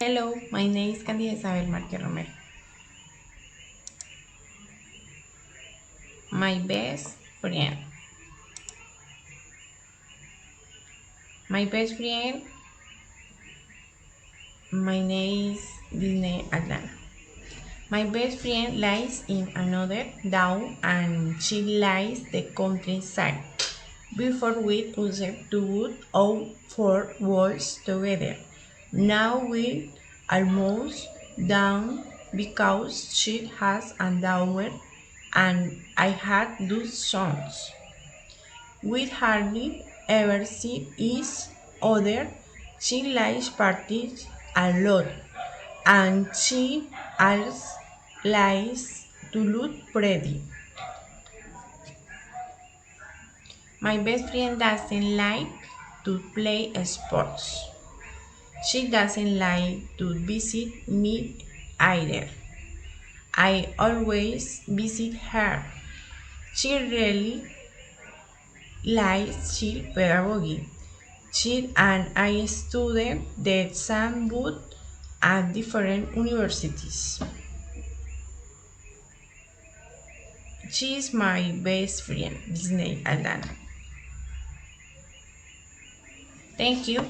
Hello, my name is Candida Isabel Marquez Romero. My best friend. My best friend, my name is Disney Atlanta. My best friend lies in another town and she lies the countryside. Before we used to put our four walls together. Now we almost done because she has a daughter and I had two sons. We hardly ever see each other. She likes parties a lot, and she also likes to look pretty. My best friend doesn't like to play sports. She doesn't like to visit me either. I always visit her. She really likes child pedagogy. She and I studied the same book at different universities. She is my best friend, Disney Aldana. Thank you.